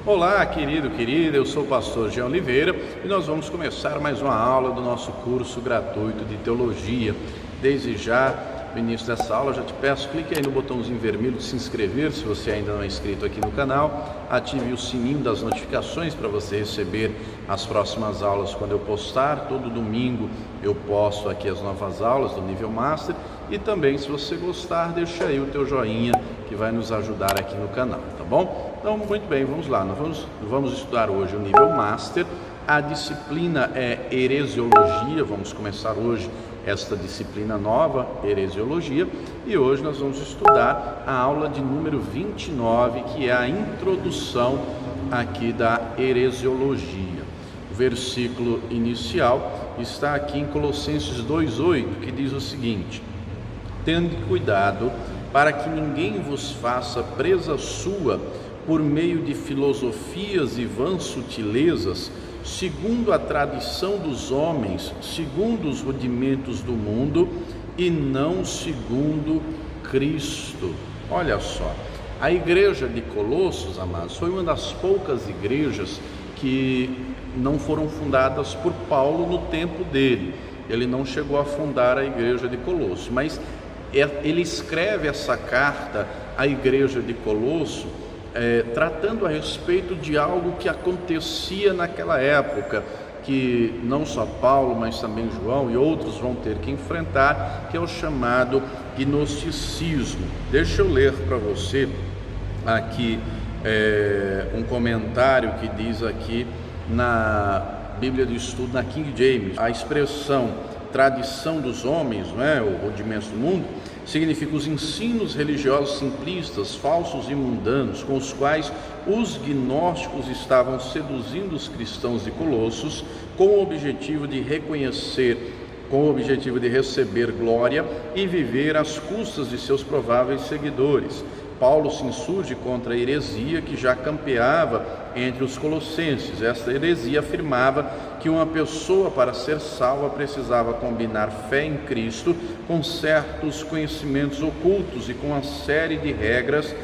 Olá, querida, eu sou o pastor Jean Oliveira e nós vamos começar mais uma aula do nosso curso gratuito de teologia. Desde já, no início dessa aula, já te peço, clique aí no botãozinho vermelho de se inscrever, se você ainda não é inscrito aqui no canal, ative o sininho das notificações para você receber as próximas aulas quando eu postar. Todo domingo eu posto aqui as novas aulas do nível Master e também, se você gostar, deixa aí o teu joinha que vai nos ajudar aqui no canal, tá bom? Então, muito bem, vamos lá, nós vamos estudar hoje o nível Master. A disciplina é Heresiologia, vamos começar hoje esta disciplina nova, Heresiologia, e hoje nós vamos estudar a aula de número 29, que é a introdução aqui da Heresiologia. O versículo inicial está aqui em Colossenses 2:8, que diz o seguinte: tende cuidado para que ninguém vos faça presa sua por meio de filosofias e vãs sutilezas, segundo a tradição dos homens, segundo os rudimentos do mundo, e não segundo Cristo. Olha só, a igreja de Colossos, amados, foi uma das poucas igrejas que não foram fundadas por Paulo no tempo dele. Ele não chegou a fundar a igreja de Colossos, mas ele escreve essa carta à igreja de Colosso, tratando a respeito de algo que acontecia naquela época, que não só Paulo, mas também João e outros vão ter que enfrentar, que é o chamado gnosticismo. Deixa eu ler para você aqui um comentário que diz aqui na Bíblia de Estudo, na King James: a expressão tradição dos homens, o rudimento do mundo, significa os ensinos religiosos simplistas, falsos e mundanos, com os quais os gnósticos estavam seduzindo os cristãos de Colossos, com o objetivo de receber glória e viver às custas de seus prováveis seguidores. Paulo se insurge contra a heresia que já campeava entre os colossenses. Esta heresia afirmava que uma pessoa, para ser salva, precisava combinar fé em Cristo com certos conhecimentos ocultos e com uma série de regras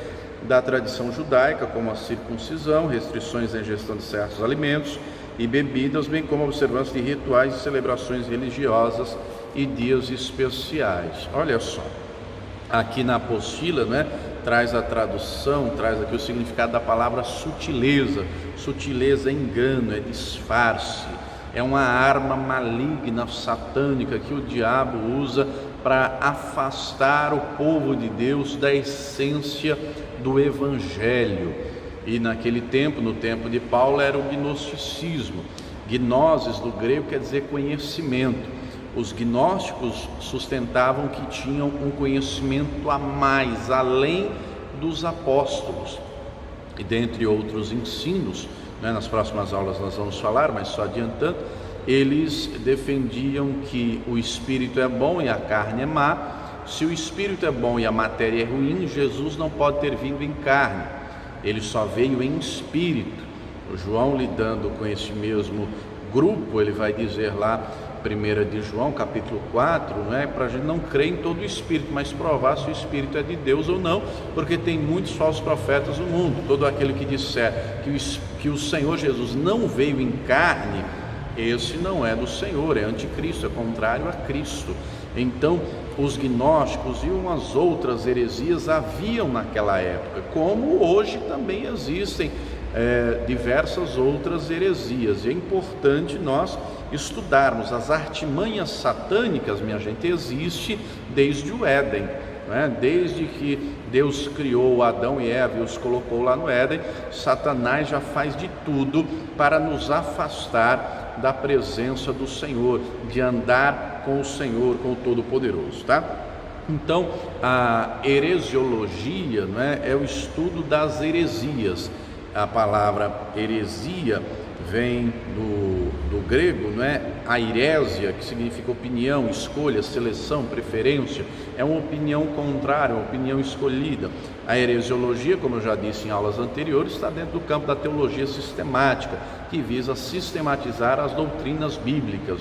da tradição judaica, como a circuncisão, restrições na ingestão de certos alimentos e bebidas, bem como a observância de rituais e celebrações religiosas e dias especiais. Olha só, aqui na apostila, traz a tradução, traz aqui o significado da palavra sutileza. Sutileza é engano, é disfarce, é uma arma maligna, satânica, que o diabo usa para afastar o povo de Deus da essência do Evangelho. E naquele tempo, no tempo de Paulo, era o gnosticismo. Gnoses, do grego, quer dizer conhecimento. Os gnósticos sustentavam que tinham um conhecimento a mais, além dos apóstolos. E dentre outros ensinos, nas próximas aulas nós vamos falar, mas só adiantando, eles defendiam que o espírito é bom e a carne é má. Se o espírito é bom e a matéria é ruim, Jesus não pode ter vindo em carne, ele só veio em espírito. O João, lidando com esse mesmo grupo, ele vai dizer lá, 1 de João, capítulo 4, para a gente não crer em todo o espírito, mas provar se o espírito é de Deus ou não, porque tem muitos falsos profetas no mundo. Todo aquele que disser que o Senhor Jesus não veio em carne, esse não é do Senhor, é anticristo, é contrário a Cristo. Então, os gnósticos e umas outras heresias haviam naquela época, como hoje também existem diversas outras heresias. E é importante nós estudarmos as artimanhas satânicas, minha gente, existe desde o Éden, desde que Deus criou Adão e Eva e os colocou lá no Éden. Satanás já faz de tudo para nos afastar da presença do Senhor, de andar com o Senhor, com o Todo-Poderoso, tá? Então, a heresiologia, é o estudo das heresias. A palavra heresia vem do grego, airesia, que significa opinião, escolha, seleção, preferência. É uma opinião contrária, uma opinião escolhida. A heresiologia, como eu já disse em aulas anteriores, está dentro do campo da teologia sistemática, que visa sistematizar as doutrinas bíblicas,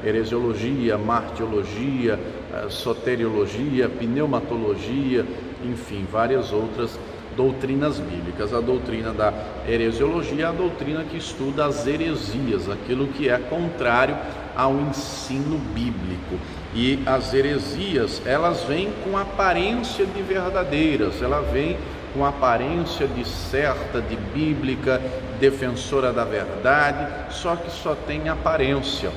heresiologia, martiologia, soteriologia, pneumatologia, enfim, várias outras doutrinas bíblicas. A doutrina da heresiologia é a doutrina que estuda as heresias, aquilo que é contrário ao ensino bíblico. E as heresias, elas vêm com aparência de verdadeiras, ela vem com aparência de certa, de bíblica, defensora da verdade, só que só tem aparência.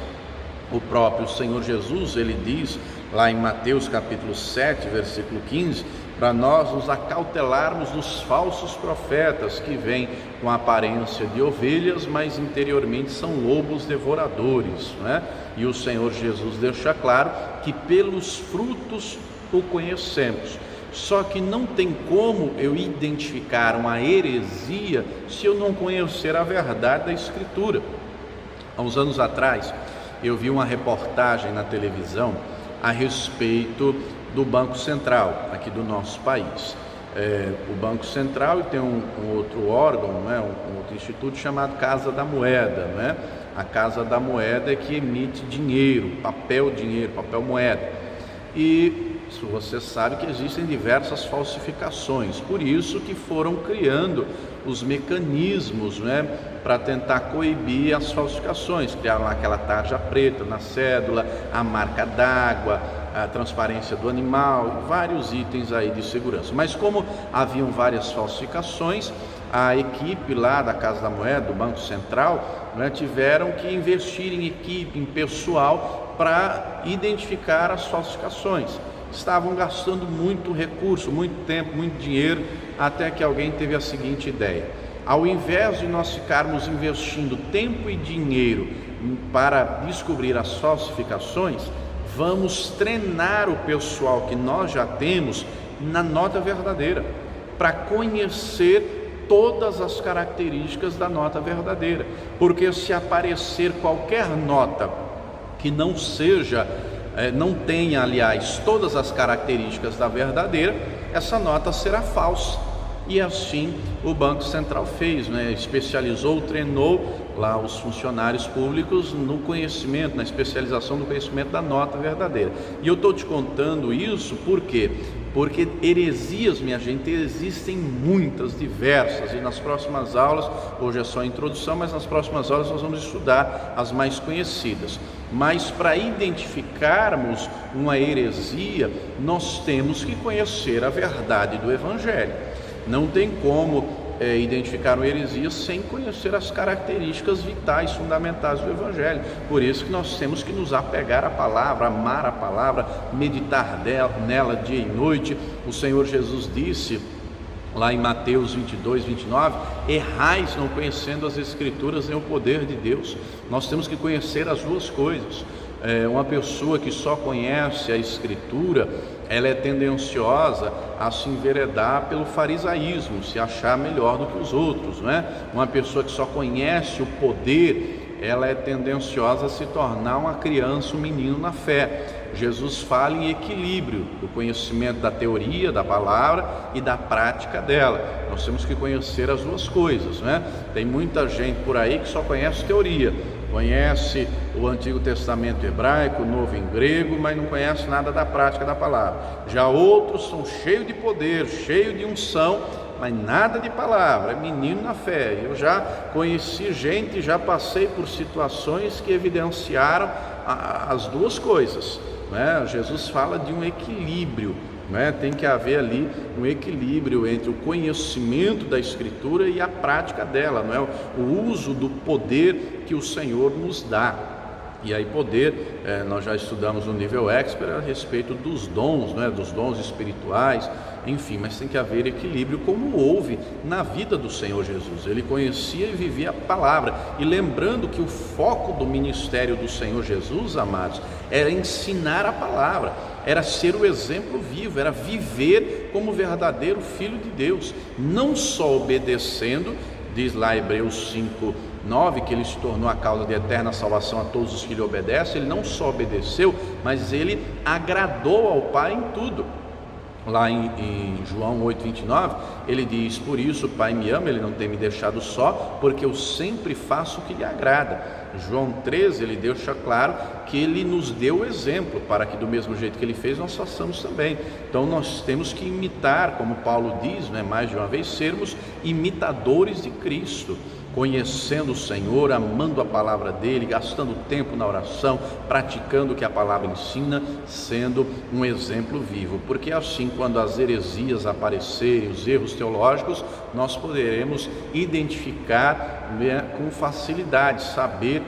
O próprio Senhor Jesus, ele diz lá em Mateus capítulo 7, versículo 15, para nós nos acautelarmos dos falsos profetas que vêm com a aparência de ovelhas, mas interiormente são lobos devoradores, né? E o Senhor Jesus deixa claro que pelos frutos o conhecemos. Só que não tem como eu identificar uma heresia se eu não conhecer a verdade da Escritura. Há uns anos atrás, eu vi uma reportagem na televisão a respeito do Banco Central aqui do nosso país. O Banco Central tem um outro órgão, né, um outro instituto chamado Casa da Moeda, né? A Casa da Moeda é que emite dinheiro, papel moeda. E você sabe que existem diversas falsificações, por isso que foram criando os mecanismos, né, para tentar coibir as falsificações. Criaram lá aquela tarja preta na cédula, a marca d'água, a transparência do animal, vários itens aí de segurança. Mas como haviam várias falsificações, a equipe lá da Casa da Moeda, do Banco Central, né, tiveram que investir em equipe, em pessoal, para identificar as falsificações. Estavam gastando muito recurso, muito tempo, muito dinheiro, até que alguém teve a seguinte ideia: ao invés de nós ficarmos investindo tempo e dinheiro para descobrir as falsificações, vamos treinar o pessoal que nós já temos na nota verdadeira, para conhecer todas as características da nota verdadeira, porque se aparecer qualquer nota que não tenha, aliás, todas as características da verdadeira, essa nota será falsa. E assim o Banco Central fez, né? Especializou, treinou lá os funcionários públicos no conhecimento, na especialização do conhecimento da nota verdadeira. E eu estou te contando isso por quê? Porque heresias, minha gente, existem muitas, diversas, e nas próximas aulas, hoje é só a introdução, mas nas próximas aulas nós vamos estudar as mais conhecidas. Mas para identificarmos uma heresia, nós temos que conhecer a verdade do Evangelho. Não tem como identificar uma heresia sem conhecer as características vitais, fundamentais do Evangelho. Por isso que nós temos que nos apegar à palavra, amar a palavra, meditar nela dia e noite. O Senhor Jesus disse lá em Mateus 22, 29, errais não conhecendo as Escrituras nem o poder de Deus. Nós temos que conhecer as duas coisas. Uma pessoa que só conhece a Escritura, ela é tendenciosa a se enveredar pelo farisaísmo, se achar melhor do que os outros, né? Uma pessoa que só conhece o poder, ela é tendenciosa a se tornar uma criança, um menino na fé. Jesus fala em equilíbrio do conhecimento da teoria, da palavra e da prática dela. Nós temos que conhecer as duas coisas, né? Tem muita gente por aí que só conhece teoria, conhece o Antigo Testamento hebraico, o Novo em grego, mas não conhece nada da prática da palavra. Já outros são cheios de poder, cheios de unção, mas nada de palavra, é menino na fé. Eu já conheci gente, já passei por situações que evidenciaram as duas coisas, né? Jesus fala de um equilíbrio, né? Tem que haver ali um equilíbrio entre o conhecimento da Escritura e a prática dela, não é? O uso do poder que o Senhor nos dá. E aí poder, nós já estudamos no nível expert a respeito dos dons, né? Dos dons espirituais, enfim, mas tem que haver equilíbrio, como houve na vida do Senhor Jesus. Ele conhecia e vivia a palavra. E lembrando que o foco do ministério do Senhor Jesus, amados, era ensinar a palavra, era ser o exemplo vivo, era viver como verdadeiro filho de Deus, não só obedecendo, diz lá Hebreus 5:9, que ele se tornou a causa de eterna salvação a todos os que lhe obedecem. Ele não só obedeceu, mas ele agradou ao Pai em tudo. Lá em João 8,29, ele diz: por isso o Pai me ama, ele não tem me deixado só, porque eu sempre faço o que lhe agrada. João 13, ele deixa claro que ele nos deu o exemplo, para que do mesmo jeito que ele fez, nós façamos também. Então nós temos que imitar, como Paulo diz, mais de uma vez, sermos imitadores de Cristo, conhecendo o Senhor, amando a palavra dele, gastando tempo na oração, praticando o que a palavra ensina, sendo um exemplo vivo, porque assim, quando as heresias aparecerem, os erros teológicos, nós poderemos identificar com facilidade, saber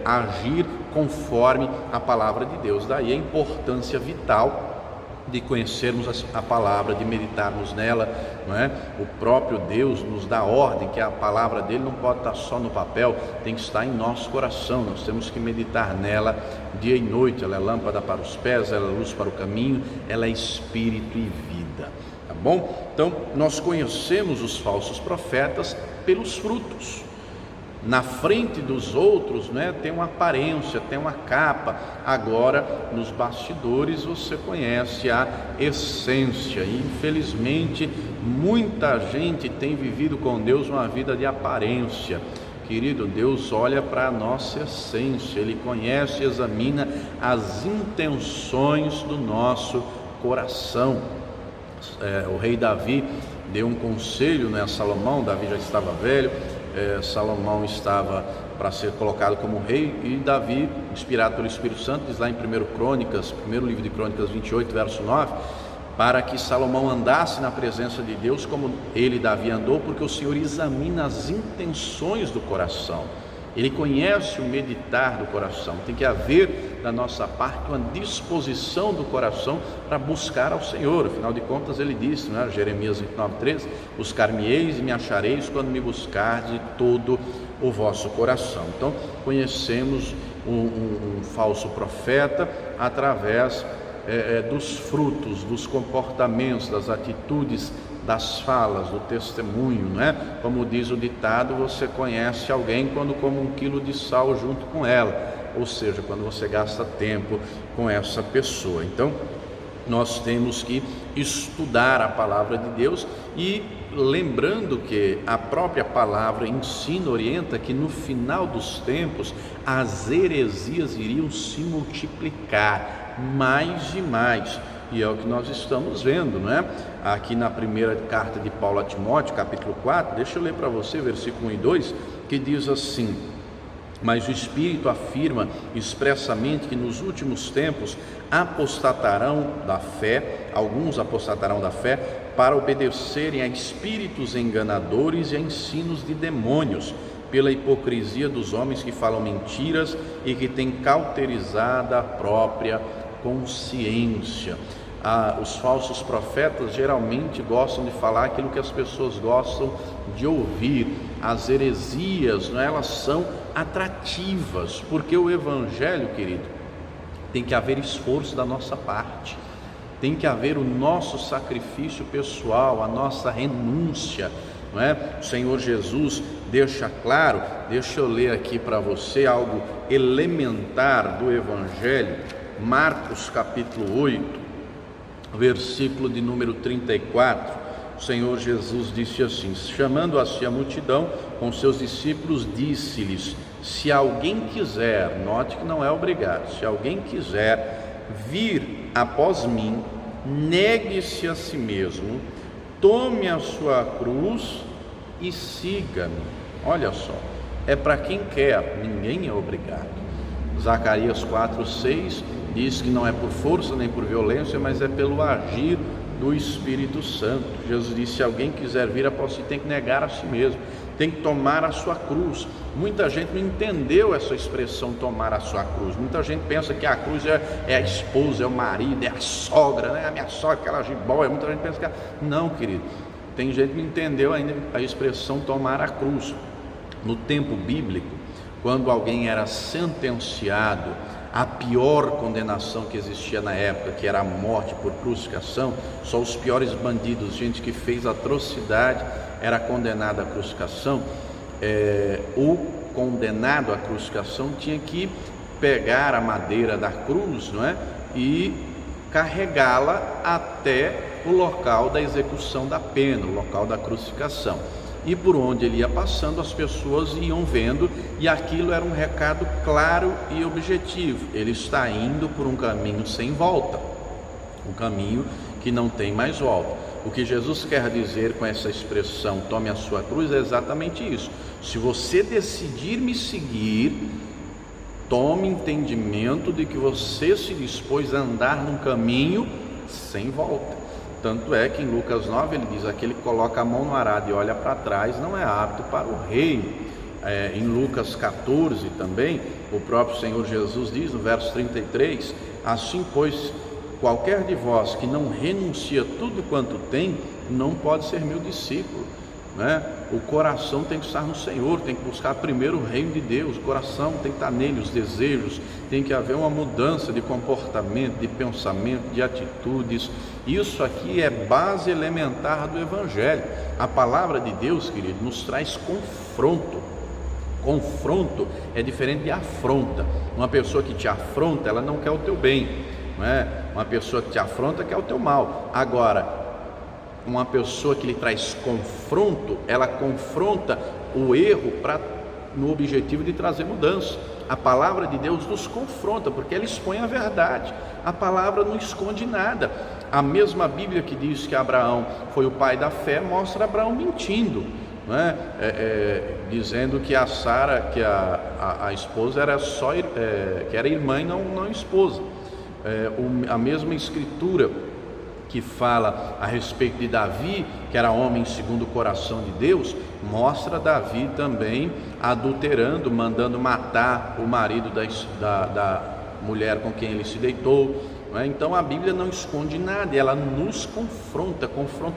agir conforme a palavra de Deus. Daí a importância vital de conhecermos a palavra, de meditarmos nela, não é? O próprio Deus nos dá ordem que a palavra dele não pode estar só no papel, tem que estar em nosso coração. Nós temos que meditar nela dia e noite. Ela é lâmpada para os pés, ela é luz para o caminho, ela é espírito e vida, tá bom? Então nós conhecemos os falsos profetas pelos frutos. Na frente dos outros, tem uma aparência, tem uma capa. Agora, nos bastidores, você conhece a essência. E, infelizmente, muita gente tem vivido com Deus uma vida de aparência. Querido, Deus olha para a nossa essência. Ele conhece e examina as intenções do nosso coração. O rei Davi deu um conselho, a Salomão. Davi já estava velho. Salomão estava para ser colocado como rei, e Davi, inspirado pelo Espírito Santo, diz lá em primeiro livro de Crônicas 28, verso 9, para que Salomão andasse na presença de Deus como ele, Davi, andou, porque o Senhor examina as intenções do coração. Ele conhece o meditar do coração. Tem que haver da nossa parte uma disposição do coração para buscar ao Senhor. Afinal de contas, ele disse, Jeremias 29:13, buscar-me-eis e me achareis quando me buscardes de todo o vosso coração. Então, conhecemos um falso profeta através dos frutos, dos comportamentos, das atitudes, das falas, do testemunho, Como diz o ditado, você conhece alguém quando come 1 quilo de sal junto com ela, ou seja, quando você gasta tempo com essa pessoa. Então, nós temos que estudar a palavra de Deus, e lembrando que a própria palavra ensina, orienta que no final dos tempos as heresias iriam se multiplicar mais e mais. E é o que nós estamos vendo, Aqui na primeira carta de Paulo a Timóteo, capítulo 4, deixa eu ler para você, versículo 1 e 2, que diz assim: mas o Espírito afirma expressamente que nos últimos tempos alguns apostatarão da fé, para obedecerem a espíritos enganadores e a ensinos de demônios, pela hipocrisia dos homens que falam mentiras e que têm cauterizado a própria consciência. Os falsos profetas geralmente gostam de falar aquilo que as pessoas gostam de ouvir. As heresias, elas são atrativas, porque o evangelho, querido, tem que haver esforço da nossa parte, tem que haver o nosso sacrifício pessoal, a nossa renúncia, O Senhor Jesus deixa claro. Deixa eu ler aqui para você algo elementar do evangelho. Marcos capítulo 8, versículo de número 34, o Senhor Jesus disse assim: chamando a si a multidão com seus discípulos, disse-lhes: se alguém quiser, note que não é obrigado, se alguém quiser vir após mim, negue-se a si mesmo, tome a sua cruz e siga-me. Olha só, é para quem quer, ninguém é obrigado. Zacarias 4:6 diz que não é por força nem por violência, mas é pelo agir do Espírito Santo. Jesus disse: se alguém quiser vir após si, tem que negar a si mesmo, tem que tomar a sua cruz. Muita gente não entendeu essa expressão, tomar a sua cruz. Muita gente pensa que a cruz é a esposa, é o marido, é a sogra, a minha sogra, aquela jiboia. Muita gente pensa que não, querido, tem gente que não entendeu ainda a expressão tomar a cruz. No tempo bíblico, quando alguém era sentenciado a pior condenação que existia na época, que era a morte por crucificação, só os piores bandidos, gente que fez atrocidade, era condenado à crucificação. O condenado à crucificação tinha que pegar a madeira da cruz, e carregá-la até o local da execução da pena, o local da crucificação. E por onde ele ia passando, as pessoas iam vendo, e aquilo era um recado claro e objetivo: ele está indo por um caminho sem volta, um caminho que não tem mais volta. O que Jesus quer dizer com essa expressão, tome a sua cruz, é exatamente isso. Se você decidir me seguir, tome entendimento de que você se dispôs a andar num caminho sem volta. Tanto é que em Lucas 9 ele diz: aquele que coloca a mão no arado e olha para trás não é apto para o reino. Em Lucas 14 também, o próprio Senhor Jesus diz no verso 33: assim pois, qualquer de vós que não renuncia tudo quanto tem, não pode ser meu discípulo. O coração tem que estar no Senhor, tem que buscar primeiro o reino de Deus, o coração tem que estar nele, os desejos, tem que haver uma mudança de comportamento, de pensamento, de atitudes. Isso aqui é base elementar do Evangelho. A palavra de Deus, querido, nos traz confronto. Confronto é diferente de afronta. Uma pessoa que te afronta, ela não quer o teu bem, Uma pessoa que te afronta quer o teu mal. Agora, uma pessoa que lhe traz confronto, ela confronta o erro no objetivo de trazer mudança. A palavra de Deus nos confronta, porque ela expõe a verdade. A palavra não esconde nada. A mesma Bíblia que diz que Abraão foi o pai da fé, mostra Abraão mentindo, dizendo que a Sara, que a esposa era só, que era irmã e não esposa. A mesma escritura que fala a respeito de Davi, que era homem segundo o coração de Deus, mostra Davi também adulterando, mandando matar o marido da mulher com quem ele se deitou. Então a Bíblia não esconde nada, ela nos confronta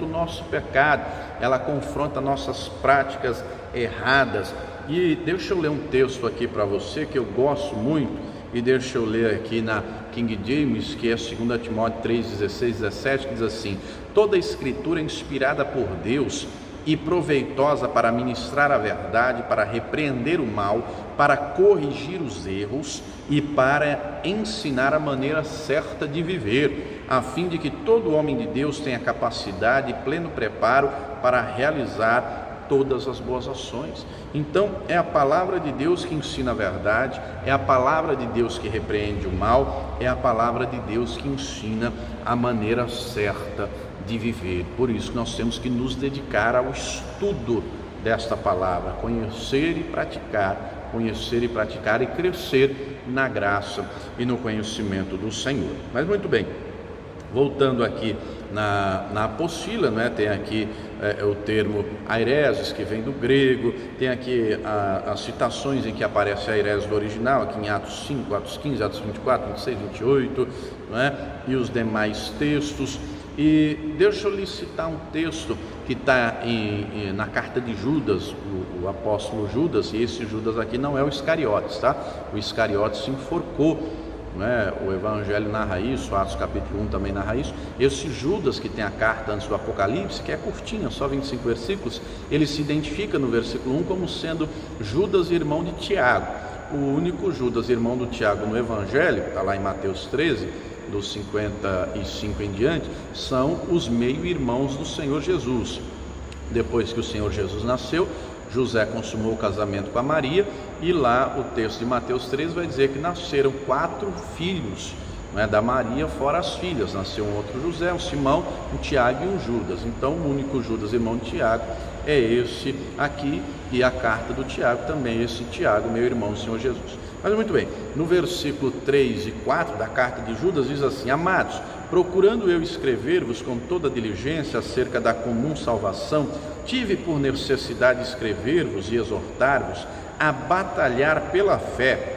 o nosso pecado, ela confronta nossas práticas erradas. E deixa eu ler um texto aqui para você que eu gosto muito, e deixa eu ler aqui na King James, que é 2 Timóteo 3, 16, 17, que diz assim: toda a escritura é inspirada por Deus e proveitosa para ministrar a verdade, para repreender o mal, para corrigir os erros e para ensinar a maneira certa de viver, a fim de que todo homem de Deus tenha capacidade e pleno preparo para realizar todas as boas ações. Então é a palavra de Deus que ensina a verdade, é a palavra de Deus que repreende o mal, é a palavra de Deus que ensina a maneira certa de viver. Por isso nós temos que nos dedicar ao estudo desta palavra, conhecer e praticar e crescer na graça e no conhecimento do Senhor. Mas muito bem, voltando aqui na apostila, tem aqui o termo aireses, que vem do grego, tem aqui as citações em que aparece a aireses do original, aqui em Atos 5, Atos 15, Atos 24, 26, 28, e os demais textos. E deixa eu lhe citar um texto que está na carta de Judas, o apóstolo Judas, e esse Judas aqui não é o Iscariotes, tá? O Iscariotes se enforcou. O Evangelho narra isso, Atos capítulo 1 também narra isso. Esse Judas que tem a carta antes do Apocalipse, que é curtinha, só 25 versículos, ele se identifica no versículo 1 como sendo Judas, irmão de Tiago. O único Judas, irmão do Tiago no Evangelho, está lá em Mateus 13, dos 55 em diante, são os meio-irmãos do Senhor Jesus. Depois que o Senhor Jesus nasceu, José consumou o casamento com a Maria, e lá o texto de Mateus 13 vai dizer que nasceram 4 filhos, da Maria, fora as filhas. Nasceu um outro José, um Simão, um Tiago e um Judas. Então o único Judas, irmão de Tiago, é esse aqui, e a carta do Tiago também, esse Tiago, meu irmão do Senhor Jesus. Mas muito bem, no versículo 3 e 4 da carta de Judas diz assim: amados, procurando eu escrever-vos com toda diligência acerca da comum salvação, tive por necessidade escrever-vos e exortar-vos a batalhar pela fé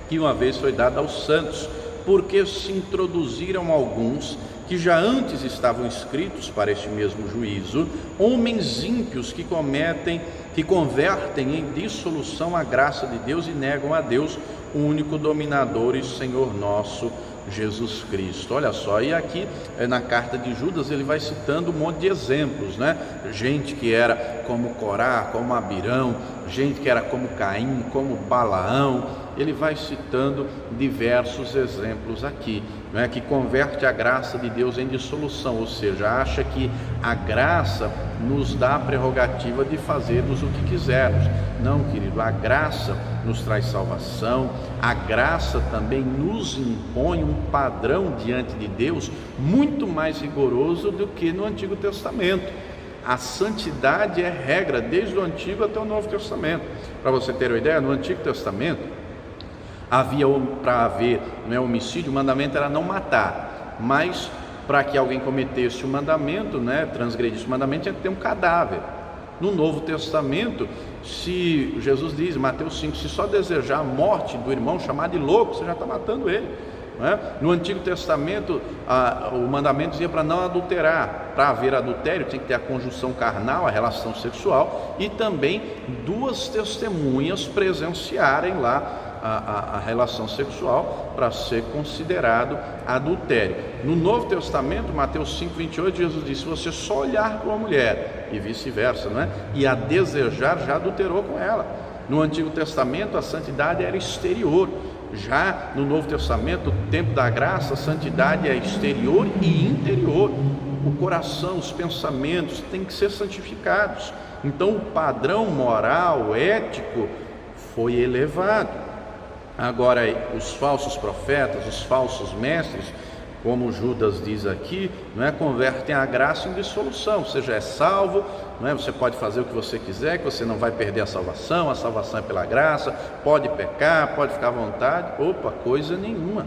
que uma vez foi dada aos santos, porque se introduziram alguns que já antes estavam escritos para este mesmo juízo, homens ímpios que convertem em dissolução a graça de Deus e negam a Deus, o único dominador e Senhor nosso, Jesus Cristo. Olha só, e aqui na carta de Judas ele vai citando um monte de exemplos, gente que era como Corá, como Abirão, gente que era como Caim, como Balaão, ele vai citando diversos exemplos aqui, né, que converte a graça de Deus em dissolução, ou seja, acha que a graça nos dá a prerrogativa de fazermos o que quisermos. Não, querido, a graça nos traz salvação, a graça também nos impõe um padrão diante de Deus muito mais rigoroso do que no Antigo Testamento. A santidade é regra desde o Antigo até o Novo Testamento. Para você ter uma ideia, no Antigo Testamento para haver homicídio, o mandamento era não matar, mas para que alguém cometesse o mandamento, transgredisse o mandamento, tinha que ter um cadáver. No Novo Testamento, se Jesus diz, Mateus 5, se só desejar a morte do irmão, chamar de louco, você já está matando ele. No Antigo Testamento, o mandamento dizia para não adulterar. Para haver adultério, tem que ter a conjunção carnal, a relação sexual, e também duas testemunhas presenciarem lá a relação sexual para ser considerado adultério. No Novo Testamento, Mateus 5, 28, Jesus disse, se você só olhar para uma mulher, e vice-versa, e a desejar, já adulterou com ela. No Antigo Testamento, a santidade era exterior. Já no Novo Testamento, o tempo da graça, a santidade é exterior e interior. O coração, os pensamentos têm que ser santificados. Então o padrão moral, ético foi elevado. Agora, os falsos profetas, os falsos mestres, como Judas diz aqui, convertem a graça em dissolução. Você já é salvo, você pode fazer o que você quiser, que você não vai perder a salvação é pela graça, pode pecar, pode ficar à vontade. Opa, coisa nenhuma.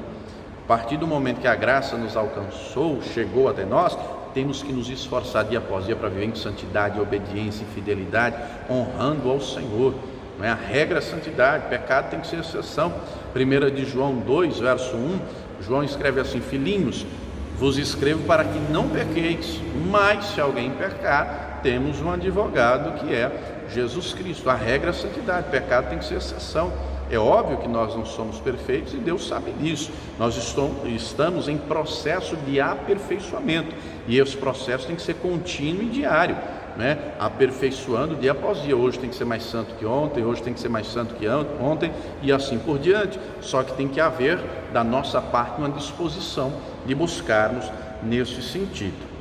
A partir do momento que a graça nos alcançou, chegou até nós, temos que nos esforçar dia após dia para viver em santidade, obediência e fidelidade, honrando ao Senhor. A regra é a santidade, pecado tem que ser exceção. 1 de João 2, verso 1, João escreve assim, filhinhos, vos escrevo para que não pequeis, mas se alguém pecar, temos um advogado que é Jesus Cristo. A regra é a santidade, pecado tem que ser exceção. É óbvio que nós não somos perfeitos e Deus sabe disso. Nós estamos em processo de aperfeiçoamento e esse processo tem que ser contínuo e diário, aperfeiçoando dia após dia. Hoje tem que ser mais santo que ontem, hoje tem que ser mais santo que ontem e assim por diante. Só que tem que haver da nossa parte uma disposição de buscarmos nesse sentido,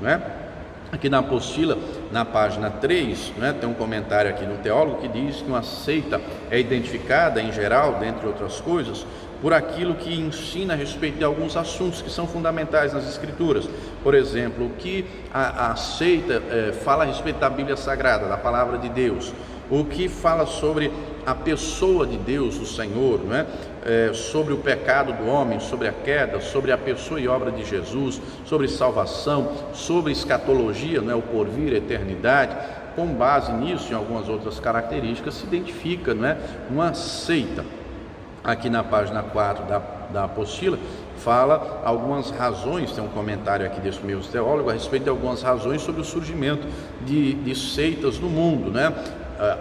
Aqui na apostila, na página 3, tem um comentário aqui de um teólogo que diz que uma seita é identificada, em geral, dentre outras coisas, por aquilo que ensina a respeito de alguns assuntos que são fundamentais nas Escrituras. Por exemplo, o que a seita fala a respeito da Bíblia Sagrada, da Palavra de Deus, o que fala sobre a pessoa de Deus, o Senhor, sobre o pecado do homem, sobre a queda, sobre a pessoa e obra de Jesus, sobre salvação, sobre escatologia, o porvir, a eternidade. Com base nisso e em algumas outras características, se identifica uma seita. Aqui na página 4 da apostila, fala algumas razões, tem um comentário aqui desse mesmo teólogo a respeito de algumas razões sobre o surgimento de seitas no mundo,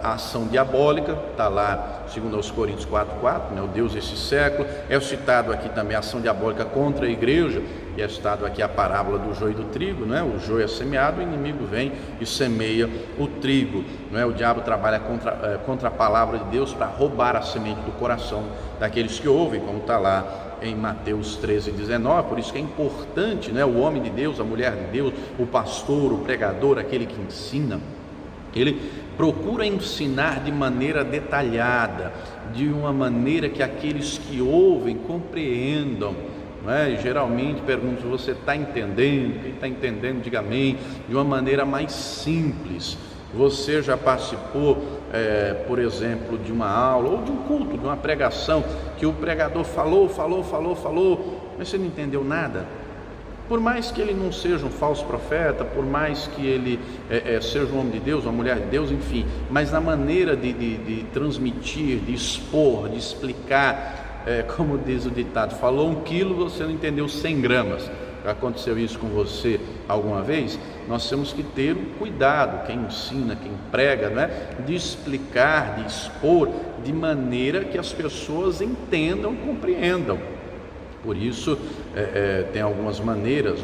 A ação diabólica, está lá, segundo aos Coríntios 4:4, o Deus desse século. É citado aqui também a ação diabólica contra a igreja, e é citado aqui a parábola do joio e do trigo, O joio é semeado, o inimigo vem e semeia o trigo, O diabo trabalha contra a palavra de Deus para roubar a semente do coração daqueles que ouvem, como está lá em Mateus 13:19. Por isso que é importante, o homem de Deus, a mulher de Deus, o pastor, o pregador, aquele que ensina, ele procura ensinar de maneira detalhada, de uma maneira que aqueles que ouvem compreendam, Geralmente pergunto, você está entendendo? Quem está entendendo, diga amém, de uma maneira mais simples. Você já participou, por exemplo, de uma aula ou de um culto, de uma pregação, que o pregador falou, mas você não entendeu nada? Por mais que ele não seja um falso profeta, por mais que ele seja um homem de Deus, uma mulher de Deus, enfim, mas na maneira de transmitir, de expor, de explicar, como diz o ditado, falou 1 quilo, você não entendeu 100 gramas. Já aconteceu isso com você alguma vez? Nós temos que ter um cuidado, quem ensina, quem prega, de explicar, de expor, de maneira que as pessoas entendam, compreendam. Por isso, tem algumas maneiras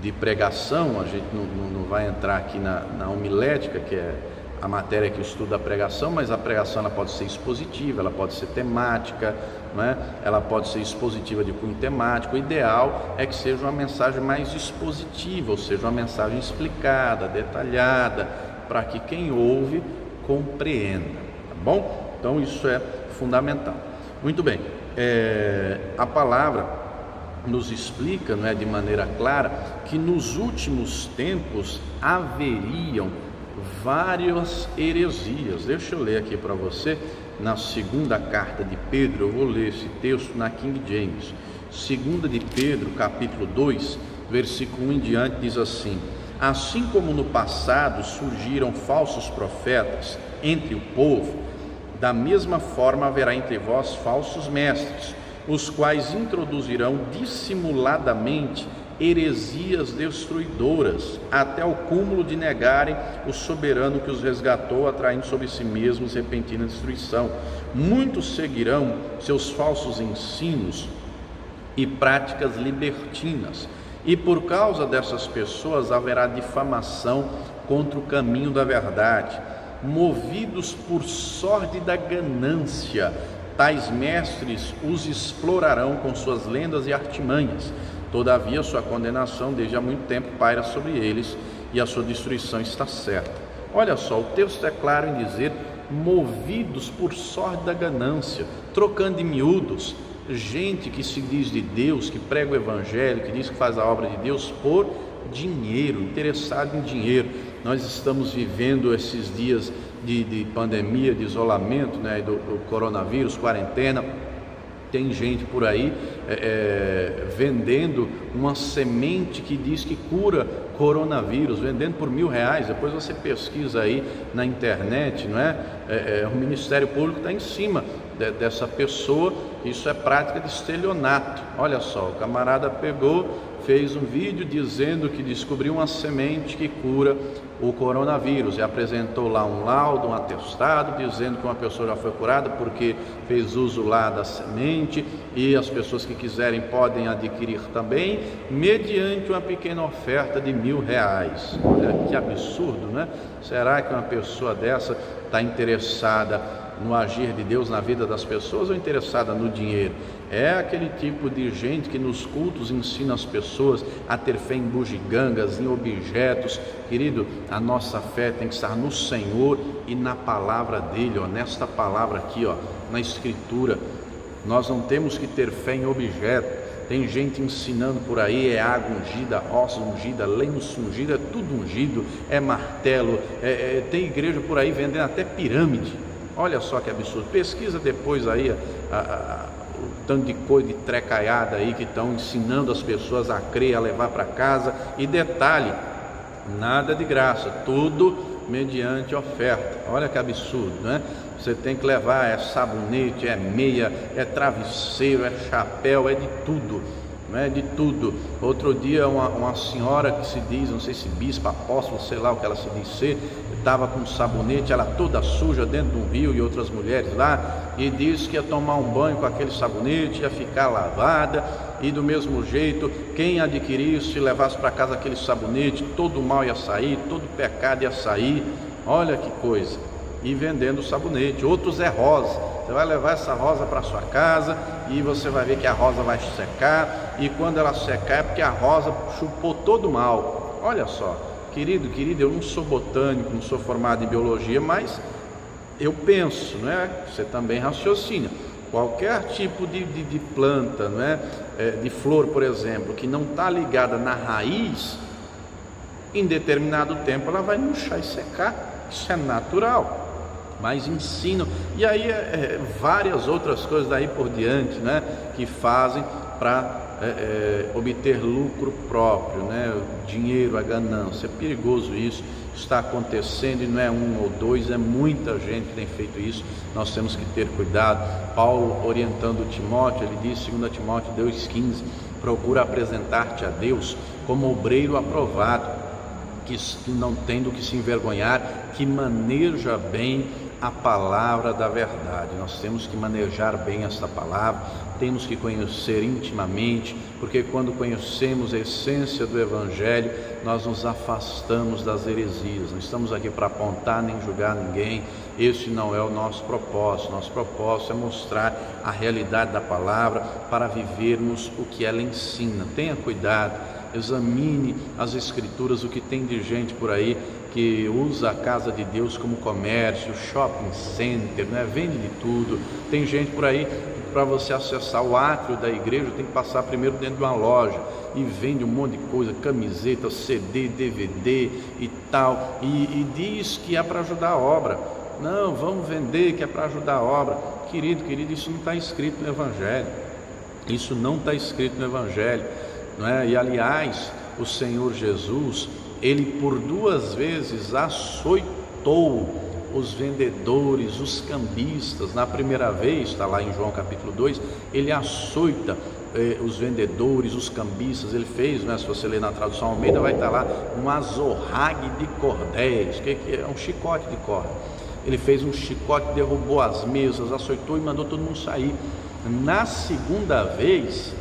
de pregação. A gente não vai entrar aqui na homilética, que é a matéria que estuda a pregação, mas a pregação ela pode ser expositiva, ela pode ser temática, não é? Ela pode ser expositiva de cunho temático. O ideal é que seja uma mensagem mais expositiva, ou seja, uma mensagem explicada, detalhada, para que quem ouve compreenda, tá bom? Então isso é fundamental. Muito bem, a palavra nos explica, não é, de maneira clara, que nos últimos tempos haveriam várias heresias. Deixa eu ler aqui para você na segunda carta de Pedro. Eu vou ler esse texto na King James. Segunda de Pedro, capítulo 2, versículo 1 em diante, diz assim: assim como no passado surgiram falsos profetas entre o povo, da mesma forma haverá entre vós falsos mestres, os quais introduzirão dissimuladamente heresias destruidoras, até o cúmulo de negarem o soberano que os resgatou, atraindo sobre si mesmos repentina destruição. Muitos seguirão seus falsos ensinos e práticas libertinas, e por causa dessas pessoas haverá difamação contra o caminho da verdade. Movidos por sórdida ganância, tais mestres os explorarão com suas lendas e artimanhas. Todavia, sua condenação desde há muito tempo paira sobre eles, e a sua destruição está certa. Olha só, o texto é claro em dizer: movidos por sórdida ganância, trocando em miúdos, gente que se diz de Deus, que prega o evangelho, que diz que faz a obra de Deus por dinheiro, interessado em dinheiro. Nós estamos vivendo esses dias de pandemia, de isolamento, né, do coronavírus, quarentena. Tem gente por aí vendendo uma semente que diz que cura coronavírus, vendendo por R$1.000. Depois você pesquisa aí na internet, não é? O Ministério Público está em cima dessa pessoa. Isso é prática de estelionato. Olha só, o camarada pegou, fez um vídeo dizendo que descobriu uma semente que cura o coronavírus e apresentou lá um laudo, um atestado, dizendo que uma pessoa já foi curada porque fez uso lá da semente, e as pessoas que quiserem podem adquirir também, mediante uma pequena oferta de R$1.000. Olha que absurdo, né? Será que uma pessoa dessa está interessada no agir de Deus na vida das pessoas ou interessada no dinheiro? É aquele tipo de gente que nos cultos ensina as pessoas a ter fé em bugigangas, em objetos. Querido, a nossa fé tem que estar no Senhor e na palavra dele, ó, nesta palavra aqui, ó, na Escritura. Nós não temos que ter fé em objeto. Tem gente ensinando por aí, é água ungida, ossos ungida, lenço ungido, é tudo ungido, é martelo, tem igreja por aí vendendo até pirâmide. Olha só que absurdo. Pesquisa depois aí o tanto de coisa de trecaiada aí que estão ensinando as pessoas a crer, a levar para casa. E detalhe, nada de graça, tudo mediante oferta. Olha que absurdo, né? Você tem que levar, é sabonete, é meia, é travesseiro, é chapéu, é de tudo, né? De tudo. Outro dia uma senhora que se diz, não sei se bispa, apóstolo, sei lá o que ela se diz ser, estava com sabonete, ela toda suja dentro de um rio, e outras mulheres lá, e disse que ia tomar um banho com aquele sabonete, ia ficar lavada, e do mesmo jeito, quem adquirisse e levasse para casa aquele sabonete, todo o mal ia sair, todo o pecado ia sair. Olha que coisa. E vendendo sabonete. Outros é rosa. Você vai levar essa rosa para sua casa e você vai ver que a rosa vai secar, e quando ela secar é porque a rosa chupou todo o mal. Olha só, querido, eu não sou botânico, não sou formado em biologia, mas eu penso, não é? Você também raciocina. Qualquer tipo de planta, não é? De flor, por exemplo, que não está ligada na raiz, em determinado tempo ela vai murchar e secar. Isso é natural. Mas ensinam, e aí várias outras coisas daí por diante, né, que fazem para obter lucro próprio, né, o dinheiro, a ganância. É perigoso isso, está acontecendo, e não é um ou dois, é muita gente que tem feito isso. Nós temos que ter cuidado. Paulo, orientando Timóteo, ele diz, 2 Timóteo 2,15, procura apresentar-te a Deus como obreiro aprovado, que não tem do que se envergonhar, que maneja bem a palavra da verdade. Nós temos que manejar bem essa palavra, temos que conhecer intimamente, porque quando conhecemos a essência do Evangelho, nós nos afastamos das heresias. Não estamos aqui para apontar nem julgar ninguém, esse não é o nosso propósito. Nosso propósito é mostrar a realidade da palavra para vivermos o que ela ensina. Tenha cuidado, examine as Escrituras, o que tem de gente por aí que usa a casa de Deus como comércio, shopping center, né? Vende de tudo. Tem gente por aí, para você acessar o átrio da igreja, tem que passar primeiro dentro de uma loja e vende um monte de coisa, camiseta, CD, DVD e tal, e diz que é para ajudar a obra. Não, vamos vender que é para ajudar a obra. Querido, isso não está escrito no Evangelho. Isso não está escrito no Evangelho, não é? E aliás, o Senhor Jesus, ele por 2 vezes açoitou os vendedores, os cambistas. Na primeira vez, está lá em João capítulo 2, ele açoita os vendedores, os cambistas. Ele fez, né, se você ler na tradução Almeida, vai estar lá um azorrague de cordéis, que é um chicote de corda. Ele fez um chicote, derrubou as mesas, açoitou e mandou todo mundo sair. Na segunda vez,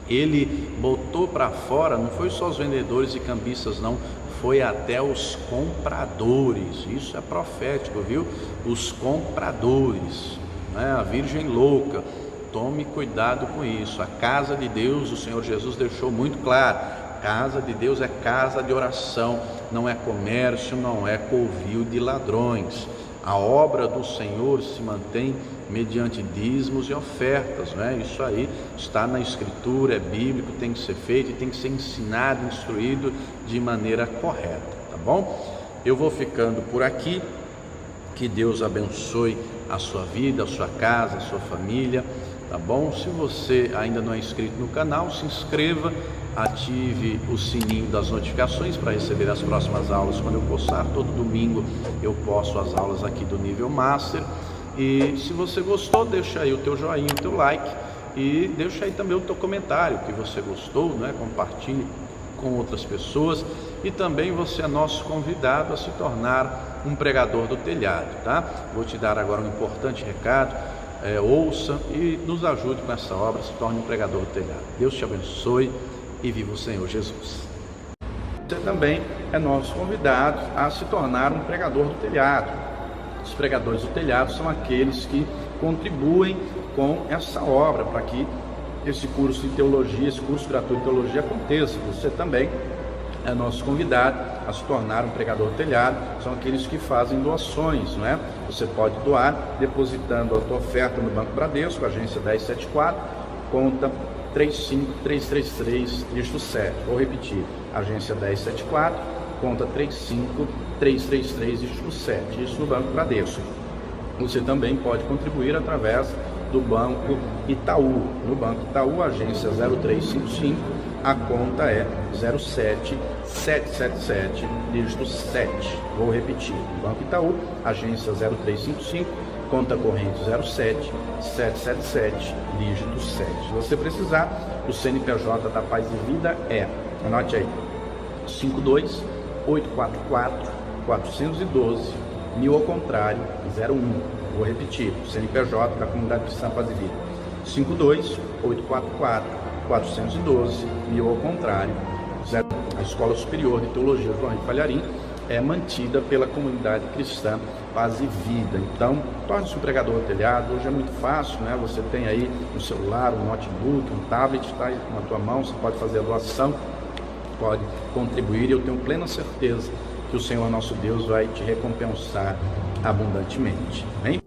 ele botou para fora, não foi só os vendedores e cambistas não, foi até os compradores. Isso é profético, viu? Os compradores, né? A virgem louca. Tome cuidado com isso. A casa de Deus, o Senhor Jesus deixou muito claro: casa de Deus é casa de oração, não é comércio, não é covil de ladrões. A obra do Senhor se mantém mediante dízimos e ofertas, né? Isso aí está na Escritura, é bíblico, tem que ser feito e tem que ser ensinado, instruído de maneira correta, tá bom? Eu vou ficando por aqui. Que Deus abençoe a sua vida, a sua casa, a sua família, tá bom? Se você ainda não é inscrito no canal, se inscreva, ative o sininho das notificações para receber as próximas aulas quando eu postar. Todo domingo eu posto as aulas aqui do nível Master. E se você gostou, deixa aí o teu joinha, o teu like, e deixa aí também o teu comentário, que você gostou, né? Compartilhe com outras pessoas. E também você é nosso convidado a se tornar um pregador do telhado, tá? Vou te dar agora um importante recado. Ouça e nos ajude com essa obra, se torne um pregador do telhado. Deus te abençoe e viva o Senhor Jesus. Você também é nosso convidado a se tornar um pregador do telhado. Os pregadores do telhado são aqueles que contribuem com essa obra, para que esse curso de teologia, esse curso gratuito de teologia aconteça. Você também é nosso convidado a se tornar um pregador do telhado. São aqueles que fazem doações, não é? Você pode doar depositando a tua oferta no Banco Bradesco, agência 1074, conta 35333, dígito 7. Vou repetir, agência 1074, conta 35333, dígito 7, isso no Banco Bradesco. Você também pode contribuir através do Banco Itaú. No Banco Itaú, agência 0355, a conta é 07777, dígito 7. Vou repetir, Banco Itaú, agência 0355, conta corrente 07777, dígito 7. Se você precisar, o CNPJ da Paz e Vida é, anote aí, 52-844-412, 1000 ao contrário, 01. Vou repetir, o CNPJ da Comunidade Cristã Paz e Vida, 52-844-412, 1000 ao contrário, 0. A Escola Superior de Teologia João Henrique Palharim é mantida pela Comunidade Cristã Paz e Vida. Então, torne-se um pregador do telhado. Hoje é muito fácil, né? Você tem aí um celular, um notebook, um tablet, está aí na tua mão, você pode fazer a doação, pode contribuir, e eu tenho plena certeza que o Senhor nosso Deus vai te recompensar abundantemente. Amém?